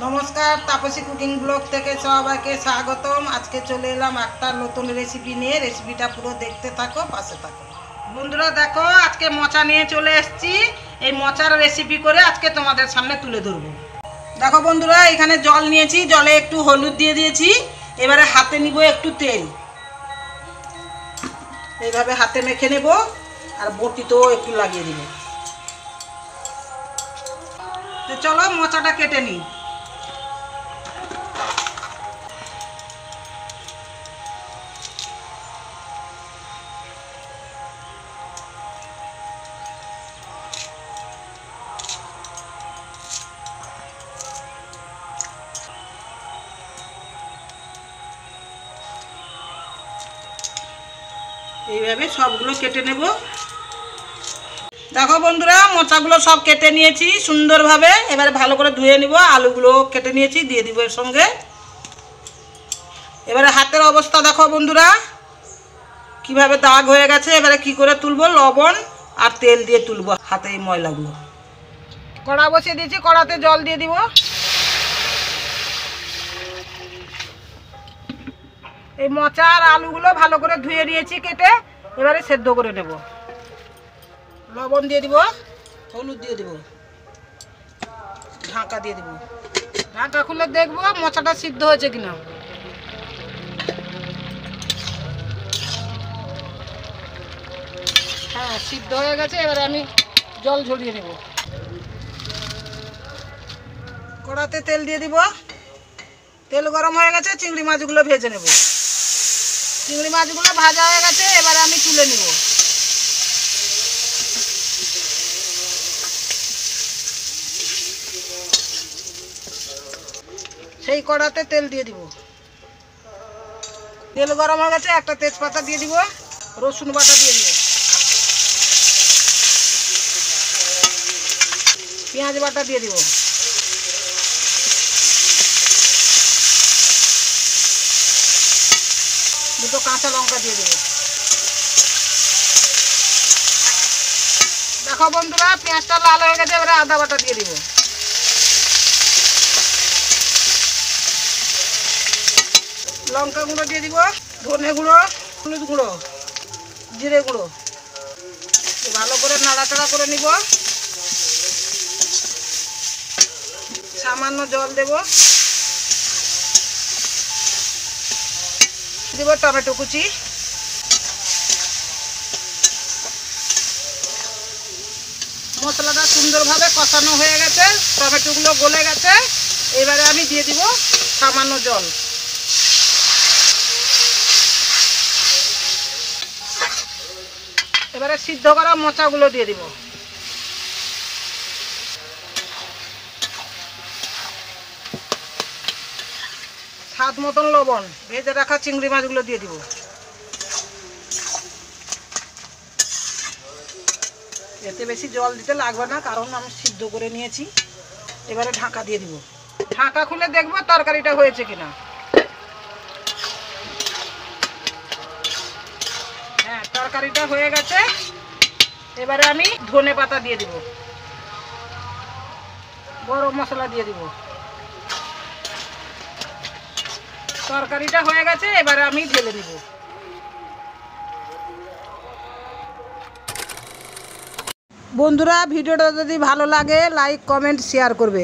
নমস্কার, Tapasi cooking blog থেকে সবাইকে স্বাগতম। আজকে চলে এলাম একটা নতুন রেসিপি নিয়ে। রেসিপিটা পুরো দেখতে থাকো, পাশে থাকো। বন্ধুরা দেখো, আজকে মোচা নিয়ে চলে এসেছি। এই মোচার রেসিপি করে আজকে তোমাদের সামনে তুলে ধরবো। দেখো বন্ধুরা, এখানে জল নিয়েছি, জলে একটু হলুদ দিয়ে দিয়েছি। এবারে হাতে নিব একটু তেল, এইভাবে হাতে মেখে নেব আর বটিতেও একটু লাগিয়ে দিব। তো চলো মোচাটা কেটে নিই। এইভাবে সবগুলো কেটে নেব। দেখো বন্ধুরা, মোচাগুলো সব কেটে নিয়েছি সুন্দরভাবে। এবারে ভালো করে ধুয়ে নিব। আলুগুলো কেটে নিয়েছি, দিয়ে দিব এর সঙ্গে। এবারে হাতের অবস্থা দেখো বন্ধুরা, কিভাবে দাগ হয়ে গেছে। এবারে কি করে তুলবো, লবণ আর তেল দিয়ে তুলবো হাতে এই ময়লাগুলো। কড়া বসিয়ে দিয়েছি, কড়াতে জল দিয়ে দিব। এই মোচা আর আলুগুলো ভালো করে ধুয়ে নিয়েছি কেটে, এবারে সেদ্ধ করে নেব। লবণ দিয়ে দিব, হলুদ দিয়ে দিব, ঢাকা দিয়ে দিব। ঢাকা খুলে দেখবো মোচাটা সিদ্ধ হয়েছে কিনা। হ্যাঁ, সিদ্ধ হয়ে গেছে। এবারে আমি জল ঝরিয়ে নেব। কড়াতে তেল দিয়ে দিব। তেল গরম হয়ে গেছে, চিংড়ি মাছগুলো ভেজে নেব। চিংড়ি মাছগুলো ভাজা হয়ে গেছে, এবারে আমি তুলে নিব। সেই কড়াতে তেল দিয়ে দিব। তেল গরম হয়ে গেছে, একটা তেজপাতা দিয়ে দিব, রসুন বাটা দিয়ে দিব, পেঁয়াজ বাটা দিয়ে দিব, দুটো কাঁচা লঙ্কা দিয়ে দিব। দেখো বন্ধুরা, পেঁয়াজটা লাল হয়ে গেছে, এবারে আদা বাটা দিয়ে দিব। লঙ্কা গুঁড়ো দিয়ে দিব, ধনে গুঁড়ো, হলুদ গুঁড়ো, জিরে গুঁড়ো। ভালো করে নাড়াচাড়া করে নিব। সামান্য জল দেব, দিব টমেটো কুচি। মশলাটা সুন্দরভাবে কষানো হয়ে গেছে, টমেটোগুলো গলে গেছে। এবারে আমি দিয়ে দিব সামান্য জল। এবারে সিদ্ধ করা মোচাগুলো দিয়ে দিব। স্বাদ মতন লবণ, ভেজে রাখা চিংড়ি মাছগুলো দিয়ে দিব। এতে বেশি জল দিতে লাগবে না, কারণ আমি সিদ্ধ করে নিয়েছি। এবারে ঢাকা দিয়ে দিব। ঢাকা খুলে দেখবো তরকারিটা হয়েছে কিনা। হ্যাঁ, তরকারিটা হয়ে গেছে। এবারে আমি ধনে পাতা দিয়ে দিব, গরম মশলা দিয়ে দিব। তরকারিটা হয়ে গেছে, এবারে আমি ঢেলে দিব। বন্ধুরা, ভিডিওটা যদি ভালো লাগে লাইক, কমেন্ট, শেয়ার করবে।